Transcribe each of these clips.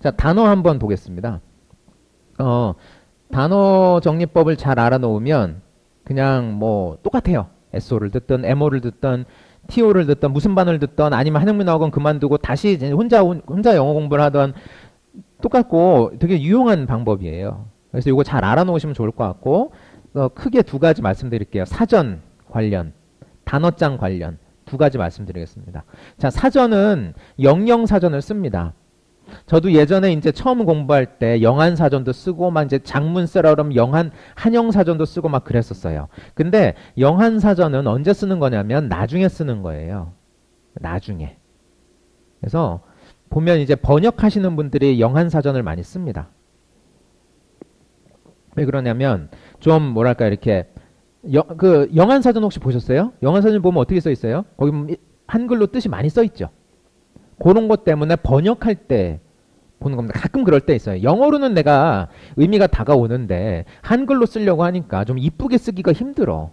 자, 단어 한번 보겠습니다. 단어 정리법을 잘 알아놓으면 그냥 뭐 똑같아요. SO를 듣든 MO를 듣든 TO를 듣든 무슨 반을 듣든 아니면 한영문 학원 그만두고 다시 이제 혼자 영어 공부를 하던 똑같고 되게 유용한 방법이에요. 그래서 이거 잘 알아놓으시면 좋을 것 같고 크게 두 가지 말씀드릴게요. 사전 관련, 단어장 관련 두 가지 말씀드리겠습니다. 자, 사전은 영영사전을 씁니다. 저도 예전에 이제 처음 공부할 때 영한사전도 쓰고 막 이제 장문 쓰라 그러면 한영사전도 쓰고 막 그랬었어요. 근데 영한사전은 언제 쓰는 거냐면 나중에 쓰는 거예요. 나중에. 그래서 보면 이제 번역하시는 분들이 영한사전을 많이 씁니다. 왜 그러냐면 좀 뭐랄까 이렇게 영한사전 혹시 보셨어요? 영한사전 보면 어떻게 써 있어요? 거기 보면 한글로 뜻이 많이 써 있죠. 그런 것 때문에 번역할 때 보는 겁니다. 가끔 그럴 때 있어요. 영어로는 내가 의미가 다가오는데 한글로 쓰려고 하니까 좀 이쁘게 쓰기가 힘들어.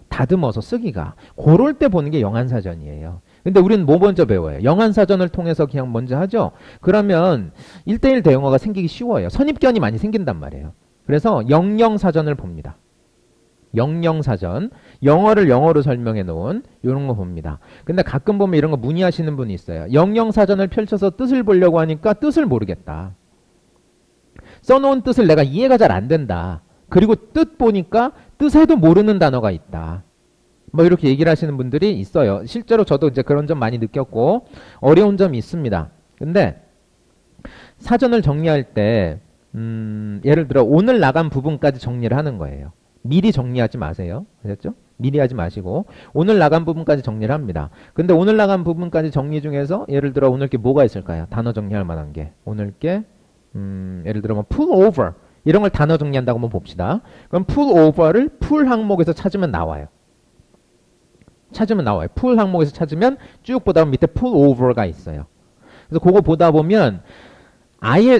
다듬어서 쓰기가. 그럴 때 보는 게 영한사전이에요. 근데 우리는 뭐 먼저 배워요? 영한사전을 통해서 그냥 먼저 하죠. 그러면 1대1 대응어가 생기기 쉬워요. 선입견이 많이 생긴단 말이에요. 그래서 영영사전을 봅니다. 영영사전, 영어를 영어로 설명해 놓은 이런 거 봅니다. 근데 가끔 보면 이런 거 문의하시는 분이 있어요. 영영사전을 펼쳐서 뜻을 보려고 하니까 뜻을 모르겠다. 써놓은 뜻을 내가 이해가 잘 안 된다. 그리고 뜻 보니까 뜻에도 모르는 단어가 있다. 뭐 이렇게 얘기를 하시는 분들이 있어요. 실제로 저도 이제 그런 점 많이 느꼈고 어려운 점이 있습니다. 근데 사전을 정리할 때 예를 들어 오늘 나간 부분까지 정리를 하는 거예요. 미리 정리하지 마세요. 아셨죠? 미리 하지 마시고 오늘 나간 부분까지 정리를 합니다. 근데 오늘 나간 부분까지 정리 중에서 예를 들어 오늘 게 뭐가 있을까요? 단어 정리할 만한 게. 오늘 게 예를 들어 뭐 pull over 이런 걸 단어 정리한다고 한번 봅시다. 그럼 pull over를 pull 항목에서 찾으면 나와요. pull 항목에서 찾으면 쭉 보다 보면 밑에 pull over가 있어요. 그래서 그거 보다 보면 아예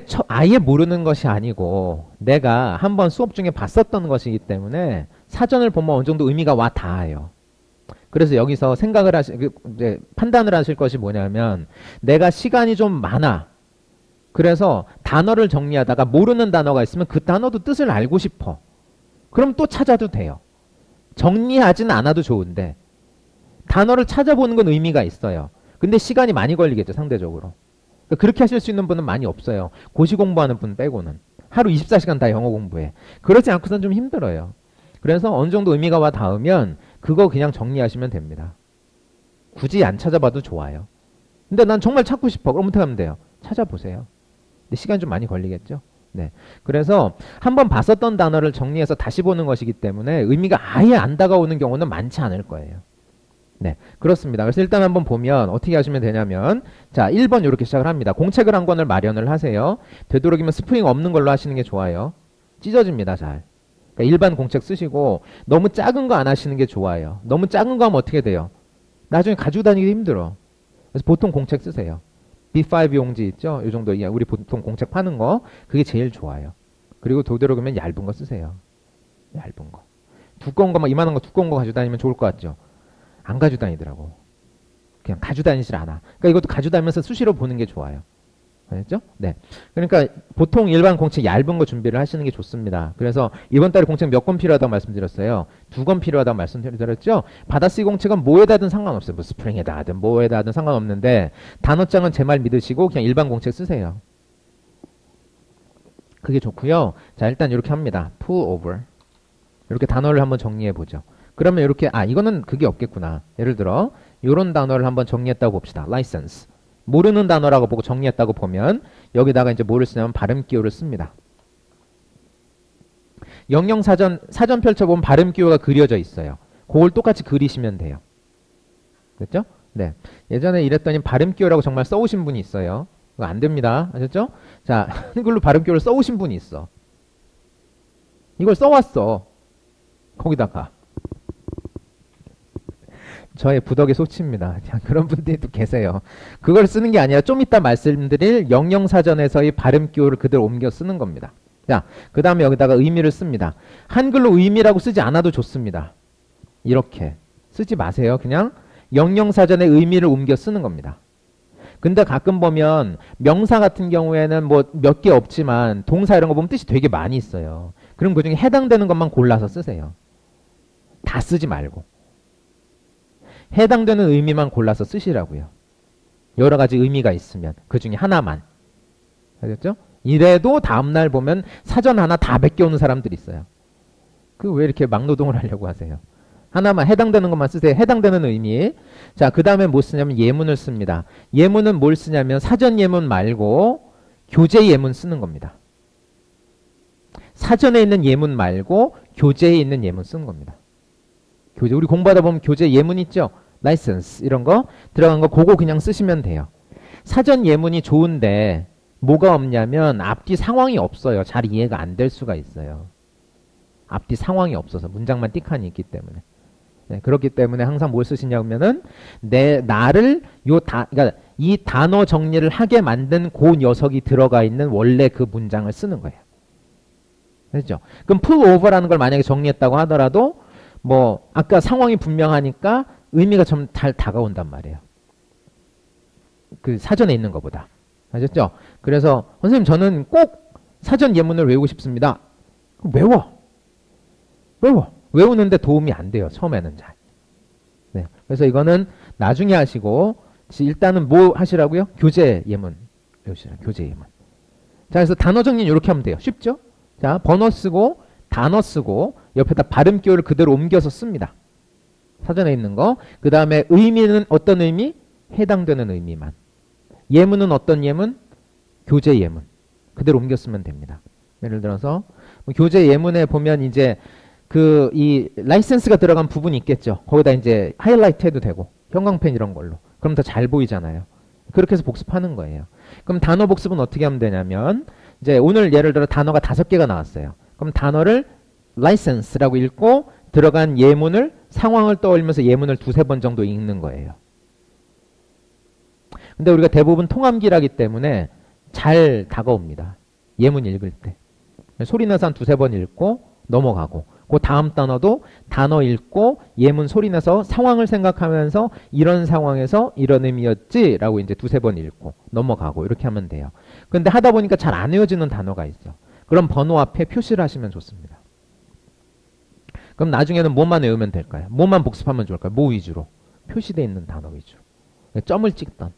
모르는 것이 아니고 내가 한번 수업 중에 봤었던 것이기 때문에 사전을 보면 어느 정도 의미가 와 닿아요. 그래서 여기서 이제 판단을 하실 것이 뭐냐면 내가 시간이 좀 많아. 그래서 단어를 정리하다가 모르는 단어가 있으면 그 단어도 뜻을 알고 싶어. 그럼 또 찾아도 돼요. 정리하진 않아도 좋은데 단어를 찾아보는 건 의미가 있어요. 근데 시간이 많이 걸리겠죠, 상대적으로. 그렇게 하실 수 있는 분은 많이 없어요. 고시 공부하는 분 빼고는. 하루 24시간 다 영어 공부해. 그러지 않고선 좀 힘들어요. 그래서 어느 정도 의미가 와 닿으면 그거 그냥 정리하시면 됩니다. 굳이 안 찾아봐도 좋아요. 근데 난 정말 찾고 싶어. 그럼 어떻게 하면 돼요? 찾아보세요. 근데 시간 좀 많이 걸리겠죠? 네. 그래서 한번 봤었던 단어를 정리해서 다시 보는 것이기 때문에 의미가 아예 안 다가오는 경우는 많지 않을 거예요. 네, 그렇습니다. 그래서 일단 한번 보면 어떻게 하시면 되냐면 자, 1번 이렇게 시작을 합니다. 공책을 한 권을 마련을 하세요. 되도록이면 스프링 없는 걸로 하시는 게 좋아요. 찢어집니다, 잘. 그러니까 일반 공책 쓰시고 너무 작은 거 안 하시는 게 좋아요. 너무 작은 거 하면 어떻게 돼요? 나중에 가지고 다니기 힘들어. 그래서 보통 공책 쓰세요. B5 용지 있죠? 이 정도 우리 보통 공책 파는 거 그게 제일 좋아요. 그리고 되도록이면 얇은 거 쓰세요. 얇은 거. 두꺼운 거 막 이만한 거 두꺼운 거 가지고 다니면 좋을 것 같죠? 안 가지고 다니더라고. 그냥 가지고 다니질 않아. 그러니까 이것도 가지고 다니면서 수시로 보는 게 좋아요. 알겠죠? 네. 그러니까 보통 일반 공책 얇은 거 준비를 하시는 게 좋습니다. 그래서 이번 달에 공책 몇 권 필요하다고 말씀드렸어요. 2권 필요하다고 말씀드렸죠? 받아쓰기 공책은 뭐에다 하든 상관없어요. 뭐 스프링에다 하든 뭐에다 하든 상관없는데 단어장은 제 말 믿으시고 그냥 일반 공책 쓰세요. 그게 좋고요. 자, 일단 이렇게 합니다. pull over. 이렇게 단어를 한번 정리해 보죠. 그러면 이렇게 이거는 그게 없겠구나. 예를 들어 이런 단어를 한번 정리했다고 봅시다. license. 모르는 단어라고 보고 정리했다고 보면 여기다가 이제 뭐를 쓰냐면 발음 기호를 씁니다. 영영사전 펼쳐보면 발음 기호가 그려져 있어요. 그걸 똑같이 그리시면 돼요. 됐죠? 네. 예전에 이랬더니 발음 기호라고 정말 써오신 분이 있어요. 그거 안 됩니다. 아셨죠? 자, 한글로 발음 기호를 써오신 분이 있어. 이걸 써왔어. 거기다가. 저의 부덕의 소치입니다. 그런 분들이 또 계세요. 그걸 쓰는 게 아니라 좀 이따 말씀드릴 영영사전에서의 발음 기호를 그대로 옮겨 쓰는 겁니다. 자, 그 다음에 여기다가 의미를 씁니다. 한글로 의미라고 쓰지 않아도 좋습니다. 이렇게 쓰지 마세요. 그냥 영영사전의 의미를 옮겨 쓰는 겁니다. 근데 가끔 보면 명사 같은 경우에는 뭐 몇 개 없지만 동사 이런 거 보면 뜻이 되게 많이 있어요. 그럼 그중에 해당되는 것만 골라서 쓰세요. 다 쓰지 말고. 해당되는 의미만 골라서 쓰시라고요. 여러 가지 의미가 있으면 그중에 하나만. 알겠죠? 이래도 다음날 보면 사전 하나 다 베껴오는 사람들이 있어요. 그 왜 이렇게 막노동을 하려고 하세요? 하나만 해당되는 것만 쓰세요. 해당되는 의미. 자, 그 다음에 뭐 쓰냐면 예문을 씁니다. 예문은 뭘 쓰냐면 사전 예문 말고 교재 예문 쓰는 겁니다. 사전에 있는 예문 말고 교재에 있는 예문 쓰는 겁니다. 교재, 우리 공부하다 보면 교재 예문 있죠? 라이선스 이런 거 들어간 거 그거 그냥 쓰시면 돼요. 사전 예문이 좋은데 뭐가 없냐면 앞뒤 상황이 없어요. 잘 이해가 안 될 수가 있어요. 앞뒤 상황이 없어서 문장만 띡하니 있기 때문에. 네, 그렇기 때문에 항상 뭘 쓰시냐면은 그러니까 이 단어 정리를 하게 만든 그 녀석이 들어가 있는 원래 그 문장을 쓰는 거예요. 그렇죠? 그럼 pull over라는 걸 만약에 정리했다고 하더라도 뭐 아까 상황이 분명하니까 의미가 좀 잘 다가온단 말이에요. 그 사전에 있는 것보다. 아셨죠? 그래서 선생님 저는 꼭 사전 예문을 외우고 싶습니다. 외우는데 도움이 안 돼요. 처음에는 잘. 네. 그래서 이거는 나중에 하시고 일단은 뭐 하시라고요? 교재 예문 외우시라. 교재 예문. 자, 그래서 단어 정리는 이렇게 하면 돼요. 쉽죠? 자, 번호 쓰고 단어 쓰고 옆에다 발음기호를 그대로 옮겨서 씁니다. 사전에 있는 거. 그 다음에 의미는 어떤 의미? 해당되는 의미만. 예문은 어떤 예문? 교재 예문. 그대로 옮겨 쓰면 됩니다. 예를 들어서 뭐 교재 예문에 보면 이제 이 라이센스가 들어간 부분이 있겠죠. 거기다 이제 하이라이트 해도 되고 형광펜 이런 걸로. 그럼 더 잘 보이잖아요. 그렇게 해서 복습하는 거예요. 그럼 단어 복습은 어떻게 하면 되냐면 이제 오늘 예를 들어 단어가 5개가 나왔어요. 그럼 단어를 라이센스라고 읽고 들어간 예문을 상황을 떠올리면서 예문을 2-3번 정도 읽는 거예요. 근데 우리가 대부분 통암기라기 때문에 잘 다가옵니다. 예문 읽을 때. 소리내서 한 2-3번 읽고 넘어가고 그 다음 단어도 단어 읽고 예문 소리내서 상황을 생각하면서 이런 상황에서 이런 의미였지 라고 이제 2-3번 읽고 넘어가고 이렇게 하면 돼요. 근데 하다 보니까 잘 안 외워지는 단어가 있어. 그럼 번호 앞에 표시를 하시면 좋습니다. 그럼 나중에는 뭐만 외우면 될까요? 뭐만 복습하면 좋을까요? 뭐 위주로? 표시되어 있는 단어 위주로. 점을 찍던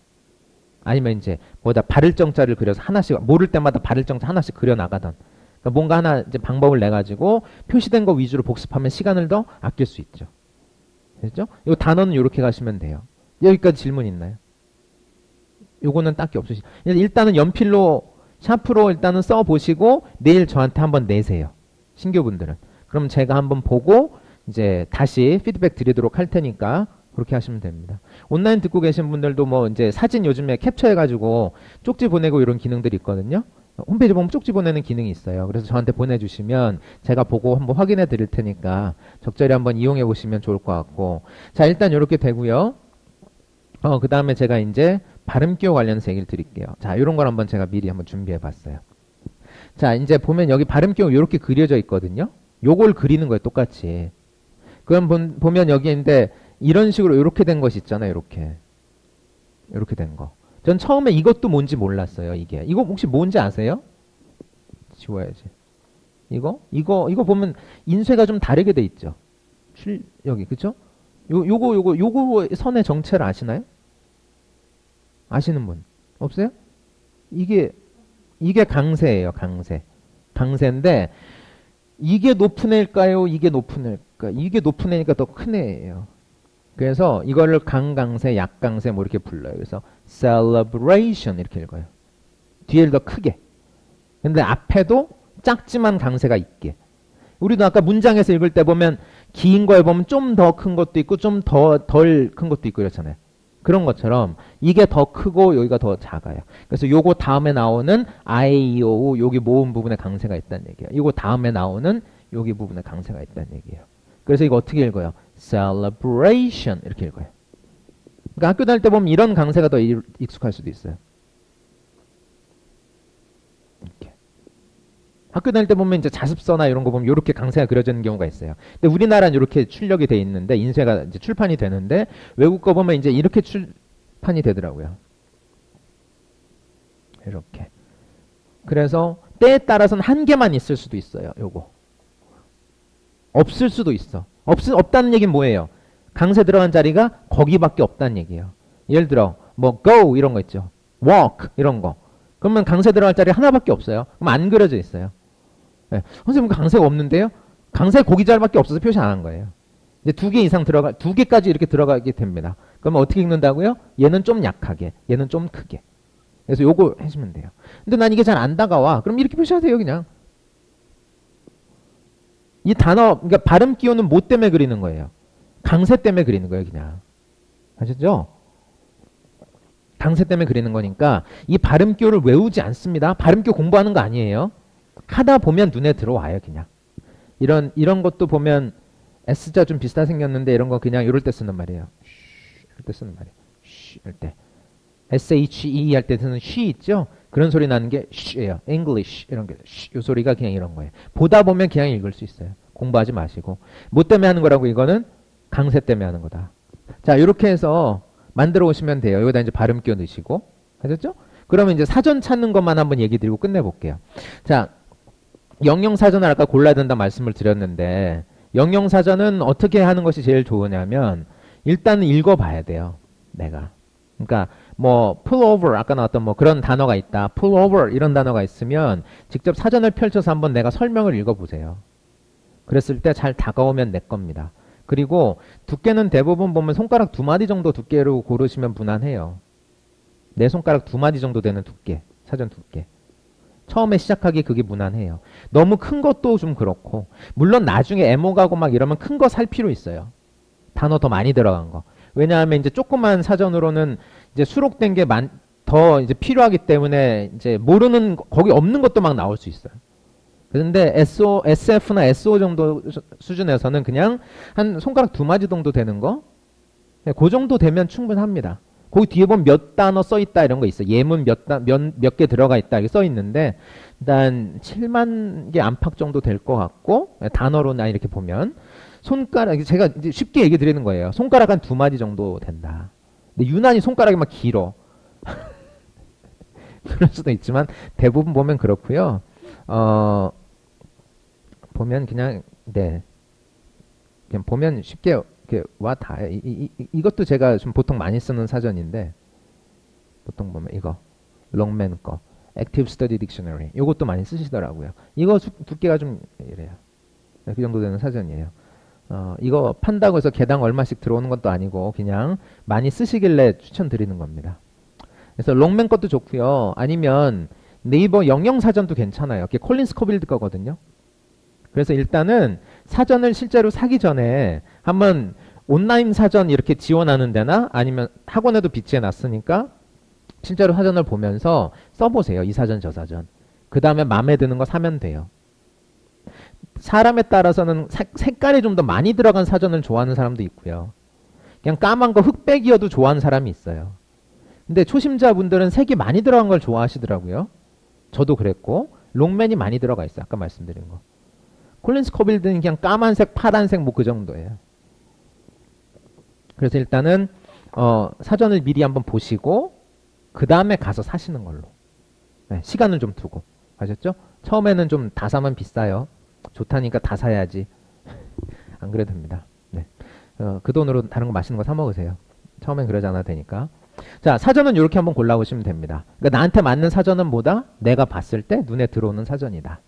아니면 이제 뭐다 발을 정자를 그려서 하나씩 모를 때마다 발을 정자 하나씩 그려 나가던 그러니까 뭔가 하나 이제 방법을 내 가지고 표시된 거 위주로 복습하면 시간을 더 아낄 수 있죠. 됐죠? 이 단어는 이렇게 가시면 돼요. 여기까지 질문 있나요? 요거는 딱히 없으시죠. 일단은 연필로 샤프로 일단은 써 보시고 내일 저한테 한번 내세요. 신규분들은. 그럼 제가 한번 보고 이제 다시 피드백 드리도록 할 테니까 그렇게 하시면 됩니다. 온라인 듣고 계신 분들도 뭐 이제 사진 요즘에 캡처해가지고 쪽지 보내고 이런 기능들이 있거든요. 홈페이지 보면 쪽지 보내는 기능이 있어요. 그래서 저한테 보내주시면 제가 보고 한번 확인해 드릴 테니까 적절히 한번 이용해 보시면 좋을 것 같고. 자, 일단 이렇게 되고요. 그 다음에 제가 이제 발음기호 관련해서 얘기를 드릴게요. 자, 이런 걸 한번 제가 미리 한번 준비해 봤어요. 자, 이제 보면 여기 발음기호 이렇게 그려져 있거든요. 요걸 그리는 거예요, 똑같이. 그럼 보면 여기인데 이런 식으로 이렇게 된 것이 있잖아요, 이렇게 된 거. 전 처음에 이것도 뭔지 몰랐어요, 이게. 이거 혹시 뭔지 아세요? 지워야지. 이거 보면 인쇄가 좀 다르게 돼 있죠. 여기, 그쵸? 요거 선의 정체를 아시나요? 아시는 분? 없어요? 이게 강세예요, 강세. 강세인데, 이게 높은 애일까요? 이게 높은 애일까? 이게 높은 애니까 더 큰 애예요. 그래서 이거를 강강세, 약강세 뭐 이렇게 불러요. 그래서 celebration 이렇게 읽어요. 뒤에를 더 크게. 근데 앞에도 작지만 강세가 있게. 우리도 아까 문장에서 읽을 때 보면 긴 걸 보면 좀 더 큰 것도 있고 좀 더 덜 큰 것도 있고 이렇잖아요. 그런 것처럼 이게 더 크고 여기가 더 작아요. 그래서 요거 다음에 나오는 I, E, O, U 여기 모음 부분에 강세가 있다는 얘기예요. 이거 다음에 나오는 여기 부분에 강세가 있다는 얘기예요. 그래서 이거 어떻게 읽어요? celebration 이렇게 읽어요. 그러니까 학교 다닐 때 보면 이런 강세가 더 익숙할 수도 있어요. 이렇게. 학교 다닐 때 보면 이제 자습서나 이런 거 보면 이렇게 강세가 그려지는 경우가 있어요. 근데 우리나라는 이렇게 출력이 돼 있는데 인쇄가 이제 출판이 되는데 외국 거 보면 이제 이렇게 출판이 되더라고요. 이렇게. 그래서 때에 따라서는 한 개만 있을 수도 있어요. 요거. 없을 수도 있어. 없다는 얘기는 뭐예요? 강세 들어간 자리가 거기밖에 없다는 얘기예요. 예를 들어 뭐 go 이런 거 있죠. walk 이런 거. 그러면 강세 들어갈 자리 하나밖에 없어요. 그럼 안 그려져 있어요. 네. 선생님 강세가 없는데요? 강세 고기 자리밖에 없어서 표시 안 한 거예요. 이제 2개 이상 두 개까지 이렇게 들어가게 됩니다. 그러면 어떻게 읽는다고요? 얘는 좀 약하게, 얘는 좀 크게. 그래서 요거 해주면 돼요. 근데 난 이게 잘 안 다가와. 그럼 이렇게 표시하세요, 그냥. 이 단어, 그러니까 발음 기호는 뭐 때문에 그리는 거예요? 강세 때문에 그리는 거예요, 그냥. 아셨죠? 강세 때문에 그리는 거니까 이 발음 기호를 외우지 않습니다. 발음 기호 공부하는 거 아니에요. 하다 보면 눈에 들어와요, 그냥. 이런 것도 보면 S자 좀 비슷하게 생겼는데 이런 거 그냥 이럴 때 쓰는 말이에요. 이럴 때 쓰는 말이에요. 이럴 때. SHE 할 때 쓰는 쉬 있죠? 그런 소리 나는 게 쉬예요. English 이런 게 이 소리가 그냥 이런 거예요. 보다 보면 그냥 읽을 수 있어요. 공부하지 마시고. 뭐 때문에 하는 거라고 이거는 강세 때문에 하는 거다. 자, 이렇게 해서 만들어 오시면 돼요. 여기다 이제 발음 끼워 넣으시고. 하셨죠? 그러면 이제 사전 찾는 것만 한번 얘기 드리고 끝내볼게요. 자, 영영사전을 아까 골라야 된다 말씀을 드렸는데 영영사전은 어떻게 하는 것이 제일 좋으냐면 일단은 읽어봐야 돼요. 내가. 그러니까 뭐 pull over 아까 나왔던 뭐 그런 단어가 있다. pull over 이런 단어가 있으면 직접 사전을 펼쳐서 한번 내가 설명을 읽어보세요. 그랬을 때 잘 다가오면 내 겁니다. 그리고 두께는 대부분 보면 손가락 2마디 정도 두께로 고르시면 무난해요. 내 손가락 2마디 정도 되는 두께. 사전 두께. 처음에 시작하기 그게 무난해요. 너무 큰 것도 좀 그렇고 물론 나중에 에모 가고 막 이러면 큰 거 살 필요 있어요. 단어 더 많이 들어간 거. 왜냐하면 이제 조그만 사전으로는 이제 수록된 게 더 이제 필요하기 때문에 이제 모르는 거기 없는 것도 막 나올 수 있어요. 그런데 SF나 SO 정도 수준에서는 그냥 한 손가락 2마디 정도 되는 거, 그 정도 되면 충분합니다. 거기 뒤에 보면 몇 단어 써 있다 이런 거 있어. 예문 몇 개 들어가 있다 이렇게 써 있는데 일단 7만 개 안팎 정도 될 것 같고 단어로나 이렇게 보면 손가락 제가 이제 쉽게 얘기 드리는 거예요. 손가락 한 2마디 정도 된다. 근데 유난히 손가락이 막 길어. 그럴 수도 있지만 대부분 보면 그렇고요. 보면 그냥 네 그냥 보면 쉽게 이렇게 와 닿아요. 이것도 제가 좀 보통 많이 쓰는 사전인데 보통 보면 이거 롱맨 거 Active Study Dictionary 이것도 많이 쓰시더라고요. 이거 두께가 좀 이래요. 네, 그 정도 되는 사전이에요. 이거 판다고 해서 개당 얼마씩 들어오는 것도 아니고 그냥 많이 쓰시길래 추천드리는 겁니다. 그래서 롱맨 것도 좋고요. 아니면 네이버 영영사전도 괜찮아요. 그게 콜린 스코빌드 거거든요. 그래서 일단은 사전을 실제로 사기 전에 한번 온라인 사전 이렇게 지원하는 데나 아니면 학원에도 비치해 놨으니까 실제로 사전을 보면서 써보세요. 이 사전 저 사전. 그 다음에 마음에 드는 거 사면 돼요. 사람에 따라서는 색깔이 좀 더 많이 들어간 사전을 좋아하는 사람도 있고요. 그냥 까만 거 흑백이어도 좋아하는 사람이 있어요. 근데 초심자분들은 색이 많이 들어간 걸 좋아하시더라고요. 저도 그랬고 롱맨이 많이 들어가 있어요. 아까 말씀드린 거. 콜린 스코빌드는 그냥 까만색, 파란색 뭐 그 정도예요. 그래서 일단은 사전을 미리 한번 보시고 그 다음에 가서 사시는 걸로. 네, 시간을 좀 두고. 아셨죠? 처음에는 좀 다 사면 비싸요. 좋다니까 다 사야지. 안 그래도 됩니다. 네. 그 돈으로 다른 거 맛있는 거 사 먹으세요. 처음엔 그러지 않아도 되니까. 자, 사전은 이렇게 한번 골라보시면 됩니다. 그러니까 나한테 맞는 사전은 뭐다? 내가 봤을 때 눈에 들어오는 사전이다.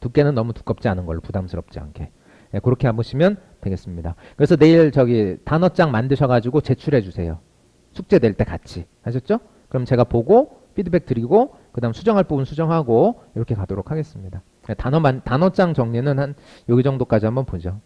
두께는 너무 두껍지 않은 걸로 부담스럽지 않게. 네, 그렇게 해보시면 되겠습니다. 그래서 내일 저기 단어장 만드셔가지고 제출해 주세요. 숙제 낼 때 같이. 아셨죠? 그럼 제가 보고 피드백 드리고 그 다음 수정할 부분 수정하고 이렇게 가도록 하겠습니다. 단어장 정리는 한 여기 정도까지 한번 보죠.